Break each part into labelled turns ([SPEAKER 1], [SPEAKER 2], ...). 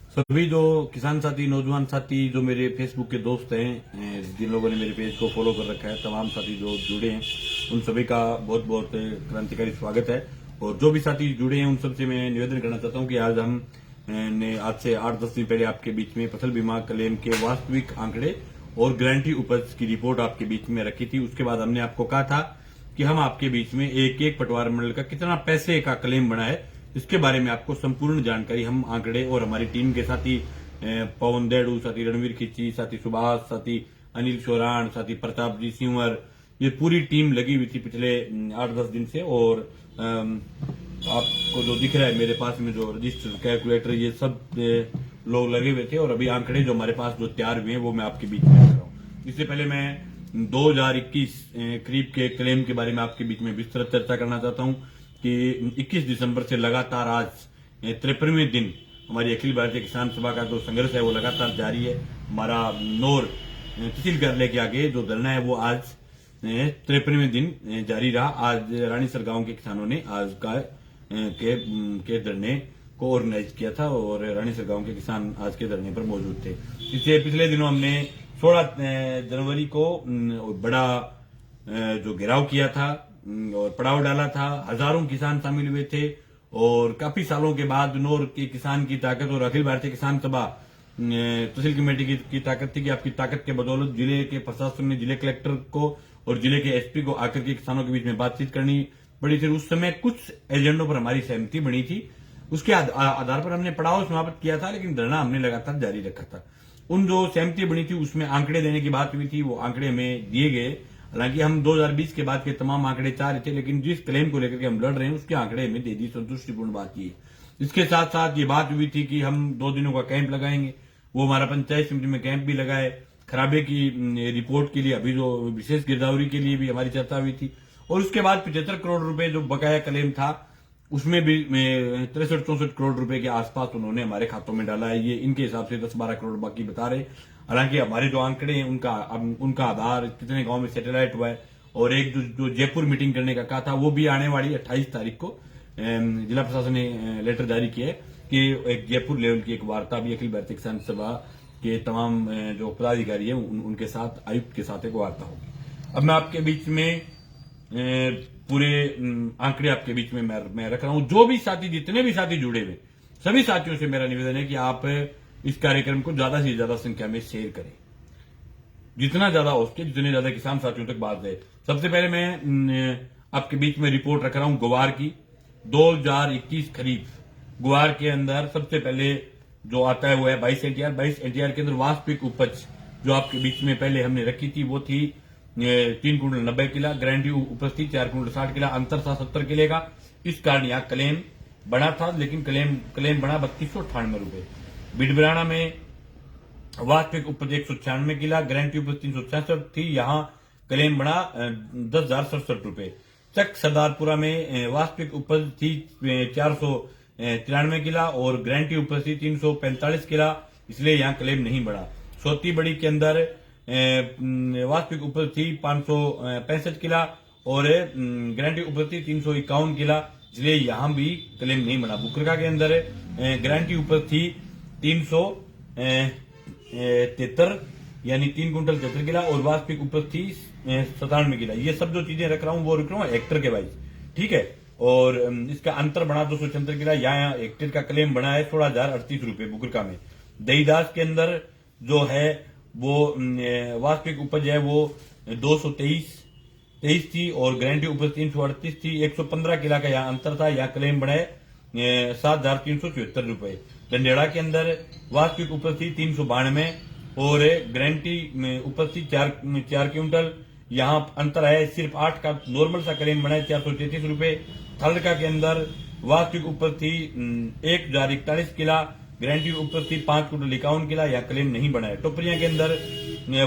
[SPEAKER 1] सभी जो किसान साथी, नौजवान साथी, जो मेरे फेसबुक के दोस्त हैं, जिन लोगों ने मेरे पेज को फॉलो कर रखा है, तमाम साथी जो जुड़े हैं, उन सभी का बहुत बहुत क्रांतिकारी स्वागत है। और जो भी साथी जुड़े हैं उन सबसे मैं निवेदन करना चाहता हूं कि आज हम ने आज से 8-10 दिन पहले आपके बीच में फसल बीमा क्लेम के वास्तविक आंकड़े और गारंटी उपज की रिपोर्ट आपके बीच में रखी थी। उसके बाद हमने आपको कहा था कि हम आपके बीच में एक एक पटवार मंडल का कितना पैसे का क्लेम बना है, इसके बारे में आपको संपूर्ण जानकारी हम आंकड़े और हमारी टीम के साथी पवन देड़ू, साथी रणवीर खिची, साथी सुभाष, साथी अनिल चौरान, साथी प्रताप जी सिंवर, ये पूरी टीम लगी हुई थी पिछले 8-10 दिन से। और आपको जो दिख रहा है मेरे पास में जो रजिस्टर, कैलकुलेटर, ये सब लोग लगे हुए थे। और अभी आंकड़े जो हमारे पास जो तैयार हुए हैं वो मैं आपके बीच में रख रहा हूँ। इससे पहले मैं 2021 करीब के क्लेम के बारे में आपके बीच में विस्तृत चर्चा करना चाहता हूँ कि 21 दिसंबर से लगातार आज 53वें दिन हमारी अखिल भारतीय किसान सभा का जो संघर्ष है वो लगातार जारी है। हमारा नौर तहसील कार्यालय के आगे जो धरना है वो आज 53वें दिन जारी रहा। आज रानीसर गांव के किसानों ने आज के धरने को ऑर्गेनाइज किया था और रानीसर गांव के किसान आज के धरने पर मौजूद थे। इससे पिछले दिनों हमने 16 जनवरी को बड़ा जो घेराव किया था और पड़ाव डाला था। हजारों किसान शामिल हुए थे और काफी सालों के बाद नौर के किसान की ताकत और अखिल भारतीय किसान सभा तहसील कमेटी की ताकत थी कि आपकी ताकत के बदौलत जिले के प्रशासन ने जिले कलेक्टर को और जिले के एसपी को आकर के किसानों के बीच में बातचीत करनी पड़ी थी। उस समय कुछ एजेंडों पर हमारी सहमति बनी थी, उसके आधार पर हमने पड़ाव समाप्त किया था, लेकिन धरना हमने लगातार जारी रखा था। उन जो सहमति बनी थी उसमें आंकड़े देने की बात हुई थी, वो आंकड़े हमें दिए गए। हालांकि हम 2020 के बाद के तमाम आंकड़े चाह रहे थे, लेकिन जिस क्लेम को लेकर के हम लड़ रहे हैं उसके आंकड़े हमें दे दी, संतुष्टिपूर्ण बात की। इसके साथ साथ ये बात हुई थी कि हम 2 दिनों का कैंप लगाएंगे। वो हमारा पंचायत समिति में कैंप भी लगाए। खराबे की रिपोर्ट के लिए, अभी जो विशेष गिरदावरी के लिए भी हमारी चर्चा हुई थी। और उसके बाद 75 करोड़ रुपए जो बकाया क्लेम था उसमें भी 63-64 करोड़ रुपए के आसपास उन्होंने हमारे खातों में डाला है। ये इनके हिसाब से 10-12 करोड़ बाकी बता रहे। हालांकि हमारे जो आंकड़े हैं उनका आधार कितने गांव में सैटेलाइट हुआ है। और एक जो जयपुर मीटिंग करने का कहा था वो भी आने वाली 28 तारीख को जिला प्रशासन ने लेटर जारी किया है कि एक जयपुर लेवल की एक वार्ता भी अखिल भारतीय किसान सभा के तमाम जो पदाधिकारी है उनके साथ, आयुक्त के साथ एक वार्ता होगी। अब मैं आपके बीच में पूरे आंकड़े आपके बीच में मैं रख रहा हूं। जो भी साथी, जितने भी साथी जुड़े हुए, सभी साथियों से मेरा निवेदन है कि आप इस कार्यक्रम को ज्यादा से ज्यादा संख्या में शेयर करें, जितना ज्यादा हो सके, जितने ज्यादा किसान साथियों तक बात जाए। सबसे पहले मैं आपके बीच में रिपोर्ट रख रहा हूं गुवार की। 2021 खरीफ गुवार के अंदर सबसे पहले जो आता है वो है 22 एनटीआर। 22 एनटीआर के अंदर वास्तविक उपज जो आपके बीच में पहले हमने रखी थी वो थी 3 कुंटल 90 किला। गारंटी उपज थी 4 कुंटल 60 किला। अंतर था 70 किले का। इस कारण यहाँ क्लेम बना था, लेकिन क्लेम बना 3298 रुपए। बिडबराना में वास्तविक उपज 196 किला, गारंटी उपज 366 थी, यहाँ क्लेम बना 10,067 रुपए। चक सरदारपुरा में वास्तविक उपज थी 493 किला और गारंटी उपज थी 345 किला, इसलिए यहाँ क्लेम नहीं बढ़ा। सोती बड़ी के अंदर वास्तविक उपज थी 565 किला और गारंटी उपज थी 351 किला, इसलिए यहां भी क्लेम नहीं बना। बुकरका के अंदर गारंटी उपज थी 373 यानी 3 कुंटल 73 किला और वास्तविक उपज थी 97 किला। ये सब जो चीजें रख रहा हूं वो रख रहा हूं हेक्टर के वाइज, ठीक है। और इसका अंतर बना 276 किला, यहाँ हेक्टेयर का क्लेम बना है 16,038 रुपए बुकरका में। दहीदास के अंदर जो है वो वास्तविक उपज है वो 223 थी और गारंटी उपज 338 थी। 115 किला का यहाँ अंतर था, यहाँ क्लेम बढ़ाए 7,374 रुपए। डंडेड़ा के अंदर वास्तविक उपज थी 392 और गारंटी उपज थी 4 क्विंटल, यहाँ अंतर है सिर्फ 8 का। नॉर्मल सा क्लेम बना है 433 रुपए। थलका के अंदर वास्तविक उपज थी 1,041 किला, गारंटी उपज थी 5 कुंटल 51 किला, यह क्लेम नहीं बना है। टोपरिया के अंदर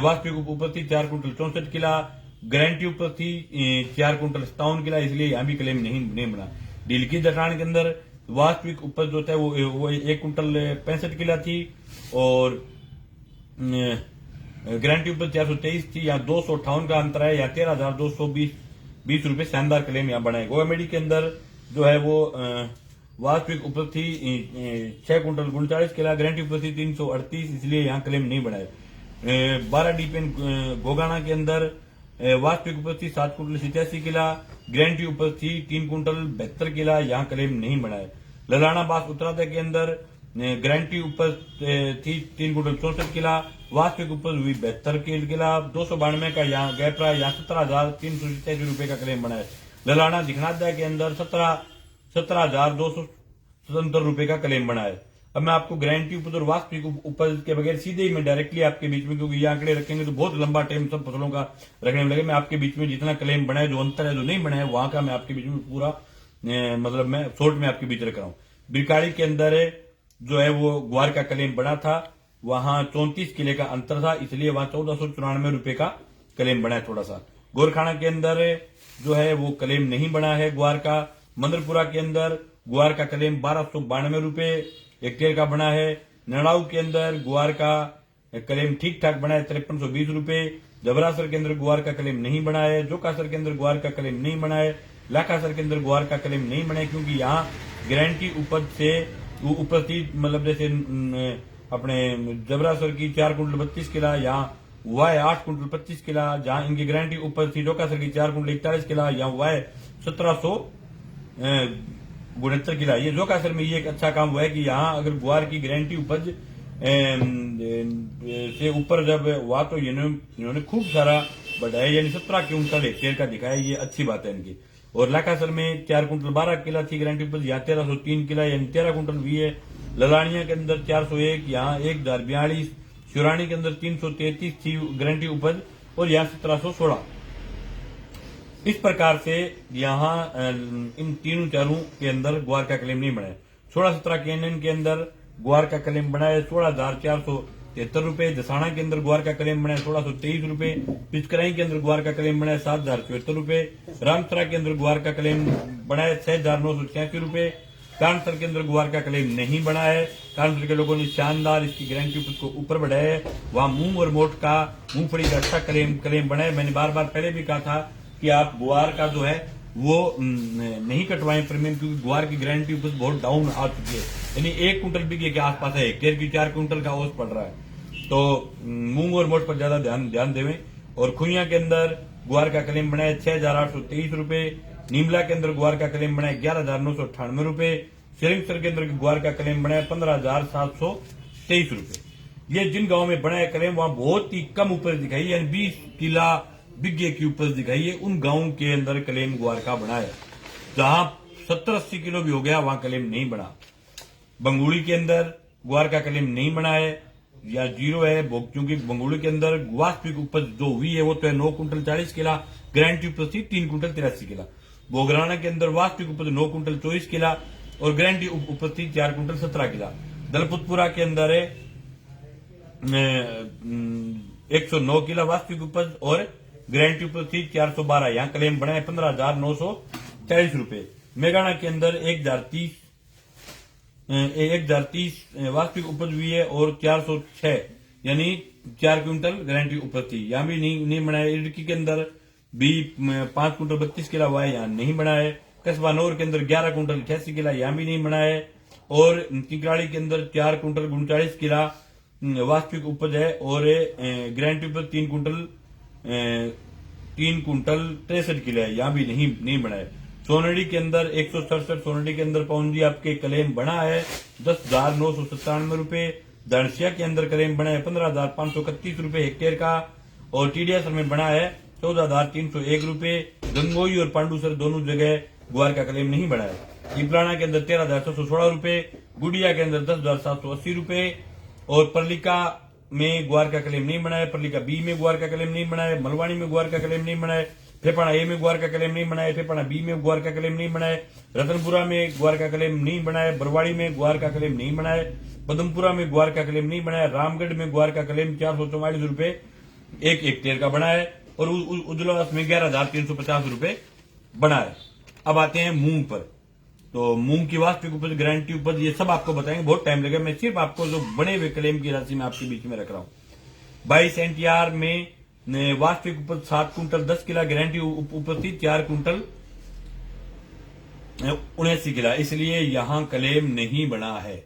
[SPEAKER 1] वास्तविक उपज थी 4 कुंटल 64 किला, गारंटी उपज थी 4 कुंटल 57 किला, इसलिए यहां भी क्लेम नहीं बना। ढीलकी जटान के अंदर वास्तविक उपज जो था वो 1 कुंटल 65 किला थी और गारंटी उपज 423 थी, यहाँ 258 का अंतर है, यहाँ 13,220 रुपए। शानदार क्लेम यहाँ बना है। गोवामेडी के अंदर जो है वो वास्तविक उपज थी 6 कुंटल 39 किला, गारंटी उपज थी 338, इसलिए यहाँ क्लेम नहीं बनाए। 12 डीपेन गोगाना के अंदर वास्तविक उपज थी 7 कुंटल 87 किला, गारंटी उपज थी 3 कुंटल 72 किला, यहाँ क्लेम नहीं बनाए। ललाना बास उत्तराधा के अंदर गारंटी उपज थी 3 कुंटल 64 किला, वास्तविक उपज हुई 72 किला, 292 का यहाँ गैप रहा, यहाँ 17,387 रुपए का क्लेम बनाए। ललाना दिखनादा के अंदर 17,277 रुपए का क्लेम बनाए। अब मैं आपको गारंटी उपज और वास्तविक उपज के बगैर सीधे ही मैं डायरेक्टली आपके बीच में, क्योंकि ये आंकड़े रखेंगे तो बहुत लंबा टाइम सब फसलों का रखने में लगे, मैं आपके बीच में जितना क्लेम बनाए, जो अंतर है जो नहीं बनाए, वहां का मैं आपके बीच में पूरा मतलब मैं शॉर्ट में आपके बीच रख रहा हूँ। बिरकाड़ी के अंदर जो है वो ग्वार का क्लेम बना था, वहां 34 किले का अंतर था, इसलिए वहां 1494 रुपए का क्लेम बना है थोड़ा सा। गोरखाना के अंदर जो है वो क्लेम नहीं बना है ग्वार का। मंदरपुरा के अंदर ग्वार का क्लेम 1292 रुपए हेक्टेयर का बना है। नड़ाऊ के अंदर ग्वार का क्लेम ठीक ठाक बना है 5320 रुपए। जबरासर के अंदर ग्वार का क्लेम नहीं बना है। जोकासर के अंदर ग्वार का क्लेम नहीं बना है। लाखासर के अंदर ग्वार का क्लेम नहीं बना है, क्योंकि यहाँ गारंटी उपज से उपज थी, मतलब जैसे अपने जबरासर की 4 कुंटल 32 किला, यहाँ वाय 8 कुंटल 25 किला, जहां इनकी गारंटी उपज थी जोकासर की 4 कुंटल 41 किला, यहाँ वाय 1769 किला। ये जोकासर में ये एक अच्छा काम हुआ है कि यहाँ अगर ग्वार की गारंटी उपज से ऊपर जब हुआ तो इन्होंने खूब सारा बढ़ाया, यानी 17 क्विंटल हेक्टेयर का दिखाया, ये अच्छी बात है इनकी। और लाखासर में 4 कुंटल 12 किला थी गारंटी उपज, यहाँ 1303 किला यानी 13 कुंटल भी है। ललानिया के अंदर 401, यहाँ 1042। शिवरानी के अंदर 333 थी गारंटी उपज और यहाँ 1716। इस प्रकार से यहाँ इन तीनों चारों के अंदर ग्वार का क्लेम नहीं बनाया। 16-17 केनन के अंदर ग्वार का क्लेम बनाया 16,473 रुपए। दसाना के अंदर ग्वार का क्लेम बनाया 1623 रुपए। पिचकराई के अंदर ग्वार का क्लेम बनाया 7,074 रुपए। रामसरा के अंदर ग्वार का क्लेम बनाया 6,986 रुपए। कानसर के अंदर ग्वार का क्लेम नहीं बना है। कानसर के लोगों ने शानदार इसकी गारंटी उपज को ऊपर बढ़ाया है। वहां मूंग और मोट का मूंगफली का अच्छा क्लेम बना है। मैंने बार बार पहले भी कहा था कि आप ग्वार का जो है वो नहीं कटवाएं प्रीमियम, क्योंकि ग्वार की गारंटी उपज बहुत डाउन आ चुकी है, यानी 1 कुंटल बिके के आसपास है, हेक्टेयर की 4 कुंटल का औसत पड़ रहा है। तो मूंग और मोट पर ज्यादा ध्यान देवें। और खुइया के अंदर ग्वार का क्लेम बनाया 6,823 रुपए। नीमला के अंदर ग्वार का क्लेम बनाया 11,998 रुपए। सिरिंगसर के अंदर ग्वार का क्लेम बनाया 15,723 रुपए। ये जिन गांव में बना है क्लेम वहां बहुत ही कम उपज दिखाई, यानी 20 किला बिग्गे की उपज दिखाई है, उन गांवों के अंदर क्लेम ग्वार का बना है। जहां 70-80 किलो भी हो गया वहां क्लेम नहीं बना। बंगुड़ी के अंदर ग्वार का क्लेम नहीं बना है या जीरो है, क्योंकि बंगुड़ी के अंदर वास्तविक उपज जो हुई है वो तो है 9 कुंटल 40 किला, गारंटी उपज थी 3 कुंटल 83 किला। बोगराना के अंदर वास्तविक उपज 9 कुंटल 24 किला और गारंटी उपज थी 4 कुंटल 17 किला। दलपतपुरा के अंदर है 109 किला वास्तविक उपज और गारंटी उपज थी 412, यहाँ क्लेम बना है 15,940 रुपए। मेघाना के अंदर 1,030 वास्तविक उपज हुई है और 406 यानी 4 क्विंटल गारंटी उपज थी, यहाँ भी नहीं बना है। इडकी के अंदर भी 5 कुंटल 32 किला हुआ है, यहाँ नहीं बना है। कस्बा नौर के अंदर 11 कुंटल 88 किला, यहाँ भी नहीं बना है। और किकराड़ी के अंदर 4 कुंटल 39 किला वास्तविक उपज है और गारंटी उपज 3 कुंटल 63 किला है, यहाँ भी नहीं बना है। सोनडी के अंदर 167, सोनडी के अंदर पौंजी आपके क्लेम बना है 10,997 रुपए। धनसिया के अंदर क्लेम बना है 15,531 रुपए हेक्टेयर का और टीडीएसर में बना है 14,301 रुपए। गंगोई और पांडुसर दोनों जगह ग्वार का क्लेम नहीं बना है। पिपलाना के अंदर 13,716 रुपए, गुडिया के अंदर 10,780 रुपए और परलिका में ग्वार का क्लेम नहीं बना है। परलिका बी में ग्वार का क्लेम नहीं बना है। मलवानी में ग्वार का क्लेम नहीं बना है। फेपाना ए में ग्वार का क्लेम नहीं बना है। फेपाना बी में ग्वार का क्लेम नहीं बना है। रतनपुरा में ग्वार का क्लेम नहीं बना है। बरवाड़ी में ग्वार का क्लेम नहीं बना है। पदमपुरा में ग्वार का क्लेम नहीं बना है। रामगढ़ में ग्वार का क्लेम 444 रुपए 1 हेक्टेयर का बना है और उजलास में 11,350 रुपए बना है। अब आते हैं मूंग पर। तो मूंग की वास्तविक उपज, गारंटी उपज, ये सब आपको बताएंगे, बहुत टाइम लगेगा। मैं सिर्फ आपको जो बने हुए क्लेम की राशि में आपके बीच में रख रहा हूं। 22 एनटीआर में वास्तविक उपज 7 कुंटल 10 किला, गारंटी उपज थी 4 कुंटल 79 किला, इसलिए यहां क्लेम नहीं बना है।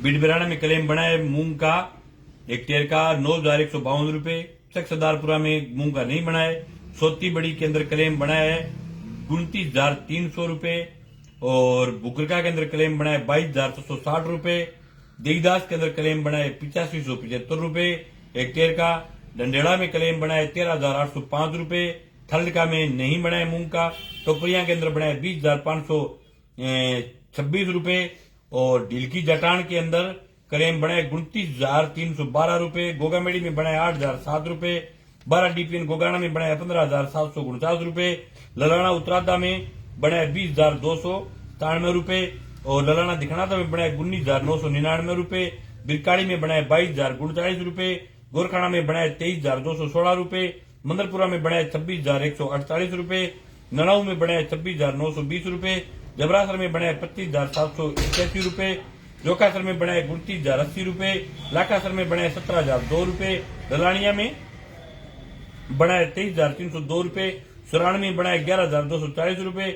[SPEAKER 1] बिडबराना में क्लेम बना है मूंग का हेक्टेयर का 9,152 रुपए। सरदारपुरा में मूंग का नहीं बना है। सोती बड़ी के अंदर क्लेम बना है 29,300 रुपए और बुकरका के अंदर क्लेम बना है 22,660 रुपए। देवीदास के अंदर क्लेम बना है 85,175 रुपए हेक्टेयर का। डंडेड़ा में क्लेम बना है 13,805 रुपए। थलका में नहीं बना है मूंग का। टोपरिया के अंदर बना है 20,526 रुपए और ढिलकी जटान के अंदर क्लेम बना है 29,312 रुपए। गोगामेड़ी में बना है 8,007 रुपए। 12 डीपीएन गोगाना में बना है 15,749 रुपए। ललाना उत्तरादा में बना है 20,297 रुपए और ललाना दिखनाता में बना है 19,999 रुपए। बिरकाड़ी में बना है 22,039 रुपए। गोरखाना में बना है 23,216 रुपए। मंदरपुरा में बना है 26,148 रुपए। ननाऊ में बना है 26,920 रुपए। जबरासर में बना है 25,781 रुपए। जोकासर में बना है 29,080 रुपए। लाखासर में बना है 17,002 रुपए। दलानिया में बना है 23,302 रुपए। सुराण में बना है 11,240 रुपए।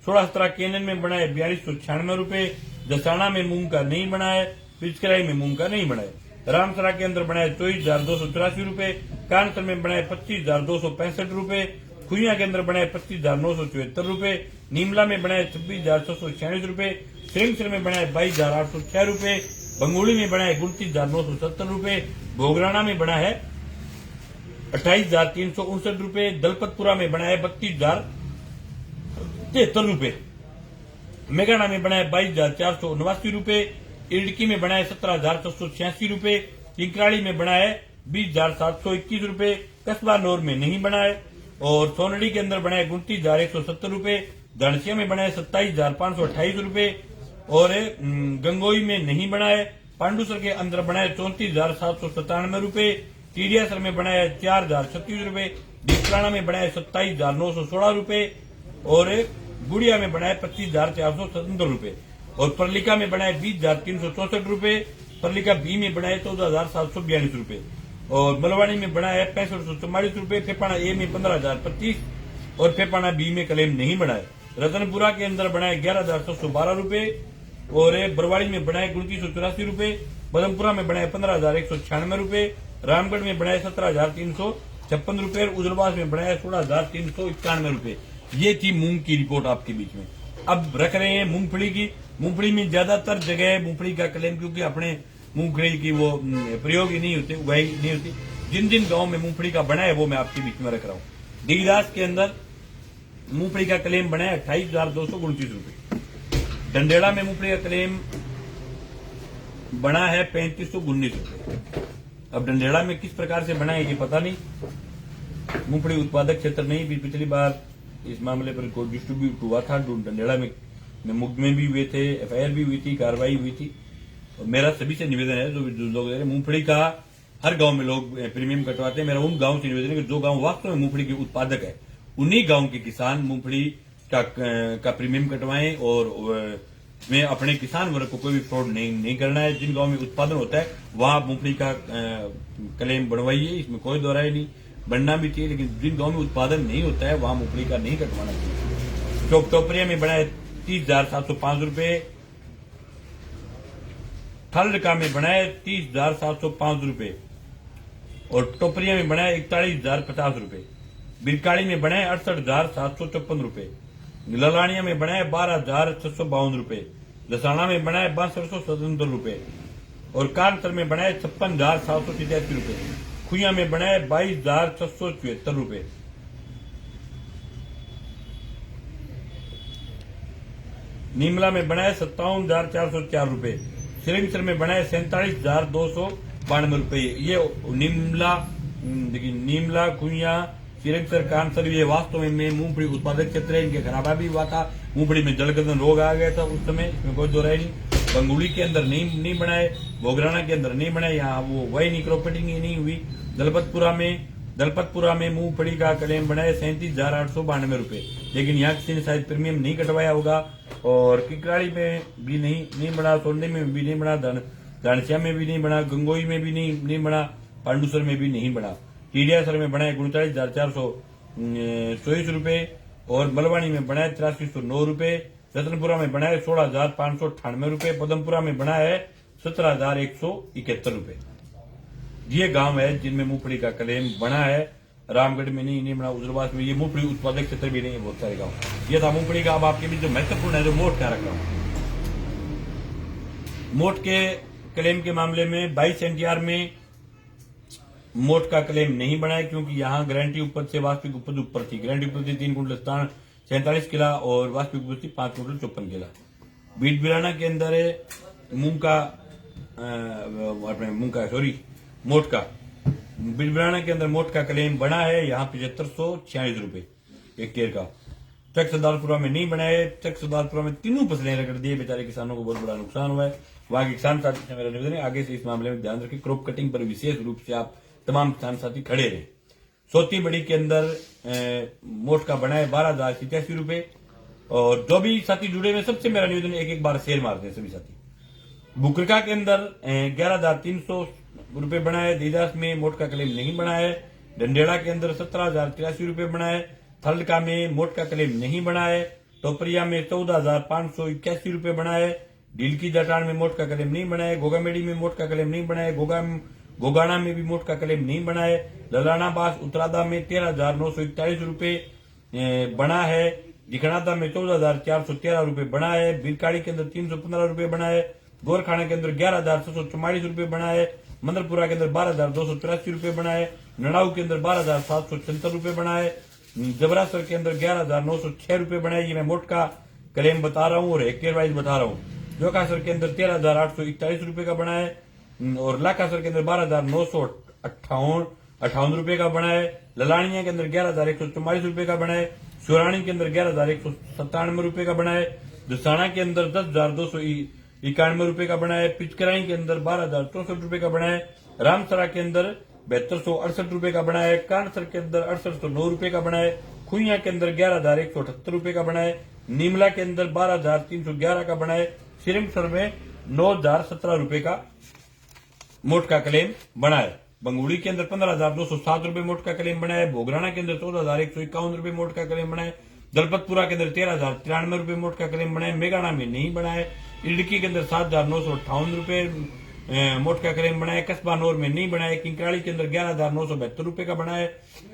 [SPEAKER 1] 16 केनन में बना है 4296 रुपए। दसाना में मूंग का नहीं बना है। पिचकराई में मूंग का नहीं बना है। रामसरा के अंदर बना है 24,284 रुपए। कानसर में बना है 25,265 रुपए। खुइया के अंदर बना है 25,974 रुपए। नीमला में बना है 26,646 रुपए। सिंगसर में बना है 22,806 रुपए। बंगोली में बना है 29,970 रुपए। भोगराना में बना है 28,359 रुपए। दलपतपुरा में बना है 32,073 रुपए। मेघाना में बना है 22,489 रुपए। इडकी में बना है 17,686 रुपए। किंकराली में बना है 20,721 रुपए। कस्बा नौर में नहीं बना है और सोनड़ी के अंदर बना है 29,170 रुपए। धनसिया में बना है 27,528 रुपए और गंगोई में नहीं बना है। पांडुसर के अंदर बना है 34,797 रुपए। टीडियासर में बना है 4,036 रुपए। डिपलाना में बना है 27,916 रुपए और गुड़िया में बना है 25,477 रुपए और परलिका में बना है 20,364 रुपए। परलिका बी में बना है 14,742 रुपए और मलवाड़ी में बना है 6544 रुपए। फेपाना ए में 15,025 और फेपाना बी में क्लेम नहीं बना है। रतनपुरा के अंदर बना है 11,712 रुपए और बरवाड़ी में बना है 2984 रुपए। बदमपुरा में बना है 15,196 रुपए। रामगढ़ में बना है 17,356 रुपए और उजलवास में बना है 16,391 रुपए। ये थी मूंग की रिपोर्ट आपके बीच में। अब रख रहे हैं मूंगफली की। मूंगफली में ज्यादातर जगह मूंगफली का क्लेम, क्योंकि अपने मूंगफली की वो प्रयोग ही नहीं होते, उगाई नहीं होती। जिन जिन गांव में मूंगफली का बना है वो मैं आपके बीच में रख रहा हूँ। देवीदास के अंदर मूंगफली का क्लेम बना है 28,229 रुपए। डंडेड़ा में मूंगफली का क्लेम बना है 3519 रुपए। अब डंडेड़ा में किस प्रकार से बना है ये पता नहीं। मूंगफली उत्पादक क्षेत्र नहीं भी। पिछली बार इस मामले पर कोई डिस्ट्रीब्यूट हुआ था डंडेड़ा में मुकदमे भी हुए थे, एफआईआर भी हुई थी, कार्रवाई हुई थी। और मेरा सभी से निवेदन है, जो लोग मूंगफली का हर गांव में लोग प्रीमियम कटवाते हैं, मेरा उन गांव से निवेदन है कि जो गांव वास्तव में मूंगफली के उत्पादक है उन्हीं गांव के किसान मूंगफली का प्रीमियम कटवाएं और में अपने किसान वर्ग को कोई भी फ्रॉड नहीं करना है। जिन गांव में उत्पादन होता है वहां मूंगफली का क्लेम बढ़वाइए, इसमें कोई दोहराई नहीं। बनना भी चाहिए, लेकिन जिन गांव में उत्पादन नहीं होता है वहां मूंगफली का नहीं कटवाना चाहिए। टोपरिया में बना है 30,705 रुपए। थलका में बना है 30,705 रुपए और टोपरिया में बना है 41,050 रुपए। बिरकाड़ी में बना है 68,754 रुपए। ललानिया में बना है 12,652 रुपए। दसाना में बना है 62,177 रुपए और कानसर में बना है 56,787 रुपए। खुइया में बना है 22,674 रुपए। नीमला में बना है 57,404 रुपए। सिरिंसर में बना है 47,292 रुपए। ये नीमला, देखिए नीमला, खुइया, सिरिंसर, कानसर ये वास्तव में मूंगफली उत्पादक क्षेत्र है। इनके खराबा भी हुआ था, मूंगफली में जलगदन रोग आ गया था उस समय, इसमें कोई दो राय नहीं। बंगुली के अंदर नहीं बना है, भोगराना के अंदर नहीं बना है, यहाँ वो वही नहीं क्रॉपिंग ही नहीं हुई। दलपतपुरा में मूंगफली का क्लेम बना है 37,892 रुपए, लेकिन यहाँ किसी ने शायद प्रीमियम नहीं कटवाया होगा। और किकराड़ी में भी नहीं बना, सोंडे में भी नहीं बना, दानसिया में भी नहीं बना, गंगोई में भी नहीं बना, पांडुसर में भी नहीं बना। टीडियासर में बना है 39,424 रुपए। और मलवानी में बना है 8309 रुपए, रतनपुरा में बना है 16,598 रुपए, पदमपुरा में बना है 17,171 रुपए। ये गांव है जिनमें मूंगफली का क्लेम बना है। रामगढ़ में नहीं बना, उजरवास में। ये मूंगफली उत्पादक क्षेत्र भी नहीं है बहुत सारे गांव। ये था मूंगफली का। अब आपके बीच जो महत्वपूर्ण है जो मोट का रख रहा हूं। मोट के क्लेम के मामले में 22 एनटीआर में मोट का क्लेम नहीं बना है, क्योंकि यहां गारंटी उपज से वास्तविक उपज ऊपर थी। गारंटी उपज थी 3 कुंटल 47 किला और वास्तविक उपज थी 5 कुंटल 54 किला। बीट बिराना के अंदर है मोट का बीट बिराना के अंदर मोट का क्लेम बना है। यहाँ 7546 रुपए हेक्टेयर का। चक सरदारपुरा में नहीं बना है। चक सरदारपुरा में तीनों फसलें रगड़ दी है, बेचारे किसानों को बहुत बड़ा नुकसान हुआ है। वहां के किसान साथी से मेरा निवेदन है आगे से इस मामले में ध्यान रखें। क्रॉप कटिंग पर विशेष रूप से आप तमाम किसान साथी खड़े रहे। सोती बड़ी के अंदर मोट का बना है 12,087 रुपए। और जो भी साथी जुड़े हुए सबसे मेरा निवेदन है एक बार शेयर मारते हैं सभी साथी। बुकरका के अंदर 11,300 रुपए बना है। दीदास में मोट का क्लेम नहीं बना है। डंडेड़ा के अंदर 17,083 रुपए बना है। थलका में मोट का क्लेम नहीं बना है। टोपरिया में 14,581 रुपए बना है। ढीलकी जटान में मोट का क्लेम नहीं बना है। गोगामेड़ी में मोट का क्लेम नहीं बना है। गोगाना में भी मोट का क्लेम नहीं बना है। ललाना बास उतरादा में 13,941 रुपए बना है। दिखनादा में 14,413 रुपए बना है। बीरकाड़ी के अंदर 315 रुपए बना है। गोरखाना के अंदर 11,644 रुपए बना है। मंदरपुरा के अंदर 12,283 रुपए बना है। नड़ाऊ के अंदर 12,776 रुपए बना है। जबरासर के अंदर 11,906 रुपए बना है। ये मैं मोट का क्लेम बता रहा हूँ और हेक्टेयर वाइज बता रहा हूँ। जोकासर के अंदर 13,841 रुपए का बना है और लाखासर के अंदर 12,958 रुपए का बना है। ललानिया के अंदर 11,144 रुपए का बना है। सुरानी के अंदर 11,197 रुपए का बना है। दसाना के अंदर 10,291 रुपए का बना है। पिचकराई के अंदर 12,064 रुपए का बना है। रामसरा के अंदर 7268 रुपए का बना है। कानसर के अंदर 6809 रुपए का बना है। खुइया के अंदर 11,178 रुपए का बना है। नीमला के अंदर 12,311 का बना है। सिरिमसर में 9,017 रुपए का मोट का क्लेम बना है। बंगुड़ी के अंदर 15,207 रुपए मोट का क्लेम बना है। भोगराना के अंदर 14,151 रुपए मोट का क्लेम बना है। दलपतपुरा के अंदर 13,093 रुपए मोट का क्लेम बना है। मेघाना में नहीं बना है। इडकी के अंदर 7,958 रुपए मोट का क्लेम बना है। कस्बा नौर में नहीं बना है। किंकराली के अंदर 11,972 रुपए का बना है।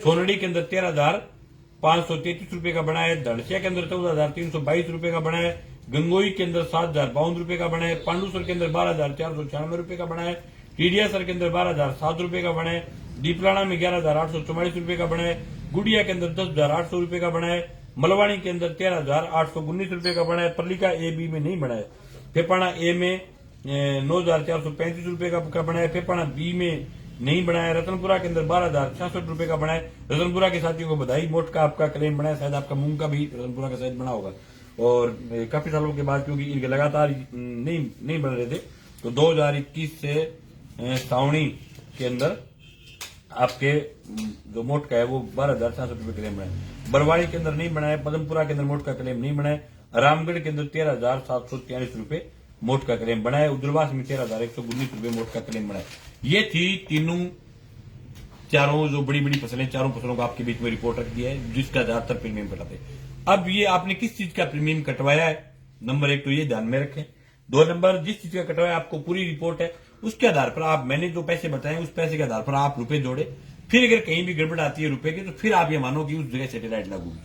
[SPEAKER 1] सोनड़ी के अंदर 13,533 रुपए का बना है। धड़सिया के अंदर 14,322 रुपए का बना है। गंगोई के अंदर 7,052 रुपए का बना है। पांडुसर के अंदर 12,496 रुपए का बना है। टीडियासर के अंदर 12,007 रुपए का बना है। दीपलाना में 11,844 रुपए का बना है। गुड़िया के अंदर 10,800 रुपए का बना है। मलवानी के अंदर 13,819 रुपए का बना है। पर्लिका ए बी में नहीं बना है। फेपाना ए में 9,435 रुपए का बना है। फेपाना बी में नहीं बना है। रतनपुरा के अंदर 12,066 रुपए का बना है। रतनपुरा के साथियों को बधाई, मोट का आपका क्लेम बना है। शायद आपका मूंग का भी रतनपुरा का शायद बना होगा और काफी सालों के बाद क्योंकि इनके लगातार नहीं बन रहे थे तो 2021 से सावणी के अंदर आपके जो मोट का है वो 12,400 रुपए क्लेम बना है। बरवाड़ी के अंदर नहीं बना है। पदमपुरा के अंदर मोट का क्लेम नहीं बना है। रामगढ़ के अंदर 13,743 रुपए मोट का क्लेम बना है। उद्रवास में 13,119 रुपए मोट का क्लेम बना है। ये थी चारों जो बड़ी बड़ी फसलें, चारों फसलों को आपके बीच में रिपोर्ट रख दिया है जिसका ज्यादातर प्रीमियम कटाते हैं। अब ये आपने किस चीज का प्रीमियम कटवाया है, नंबर 1 तो ये ध्यान में रखें। 2 नंबर, जिस चीज का कटवाया आपको पूरी रिपोर्ट है उसके आधार पर आप, मैंने जो पैसे बताए उस पैसे के आधार पर आप रुपए जोड़े। फिर अगर कहीं भी गड़बड़ आती है रुपए की तो फिर आप ये मानो कि उस जगह सैटेलाइट लागू की।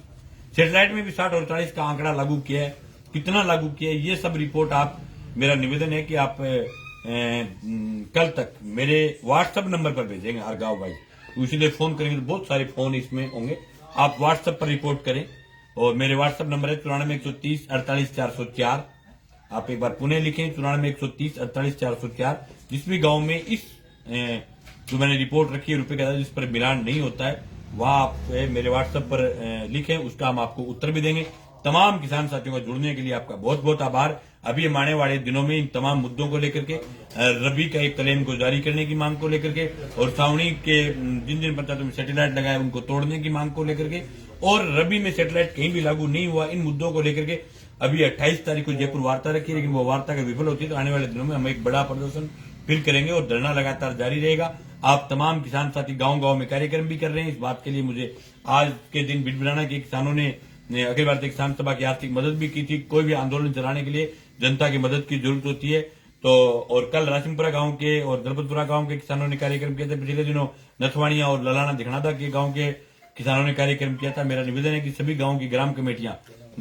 [SPEAKER 1] सैटेलाइट में भी 60 और 40 का आंकड़ा लागू किया है, कितना लागू किया है ये सब रिपोर्ट आप, मेरा निवेदन है कि आप कल तक मेरे व्हाट्सएप नंबर पर भेजेंगे हर गांव वाइज। इसलिए फोन करेंगे तो बहुत सारे फोन इसमें होंगे, आप व्हाट्सएप पर रिपोर्ट करें। और मेरे व्हाट्सएप नंबर है 94 130 48 404। आप एक बार पुणे लिखें 94 130 48 404। जिस भी गांव में इस जो मैंने रिपोर्ट रखी है रुपए का जिस पर मिलान नहीं होता है वहां आप मेरे व्हाट्सएप पर लिखें, उसका हम आपको उत्तर भी देंगे। तमाम किसान साथियों का जुड़ने के लिए आपका बहुत बहुत आभार। अभी हम आने वाले दिनों में इन तमाम मुद्दों को लेकर के, रबी का एक क्लेम को जारी करने की मांग को लेकर के और सावणी के जिन पंचायतों में सैटेलाइट लगाए उनको तोड़ने की मांग को लेकर के और रबी में सैटेलाइट कहीं भी लागू नहीं हुआ, इन मुद्दों को लेकर के अभी 28 तारीख को जयपुर वार्ता रखी है, लेकिन वो वार्ता का विफल होती है तो आने वाले दिनों में हम एक बड़ा प्रदर्शन फिर करेंगे और धरना लगातार जारी रहेगा। आप तमाम किसान साथी गांव गांव में कार्यक्रम भी कर रहे हैं। इस बात के लिए मुझे आज के दिन बिडबिराना के किसानों ने अखिल भारतीय किसान सभा की आर्थिक मदद भी की थी। कोई भी आंदोलन चलाने के लिए जनता की मदद की जरूरत होती है। तो और कल रासिमपुरा गांव के और दलपतपुरा गांव के किसानों ने कार्यक्रम किया था। पिछले दिनों नथवाणिया और ललाना दिखनादा के गांव के किसानों ने कार्यक्रम किया था। मेरा निवेदन है कि सभी गांव की ग्राम कमेटियां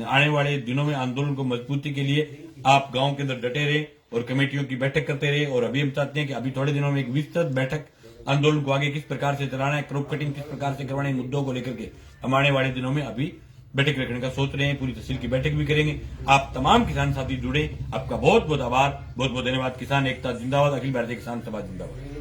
[SPEAKER 1] आने वाले दिनों में आंदोलन को मजबूती के लिए आप गांव के अंदर डटे रहे और कमेटियों की बैठक करते रहे। और अभी हम चाहते हैं कि अभी थोड़े दिनों में एक विस्तृत बैठक आंदोलन को आगे किस प्रकार से चलाना है, क्रॉप कटिंग किस प्रकार से करवाना है, मुद्दों को लेकर के हम आने वाले दिनों में अभी बैठक रखने का सोच रहे हैं। पूरी तहसील की बैठक भी करेंगे। आप तमाम किसान साथी जुड़े, आपका बहुत बहुत आभार, बहुत बहुत धन्यवाद। किसान एकता जिंदाबाद, अखिल भारतीय किसान सभा जिंदाबाद।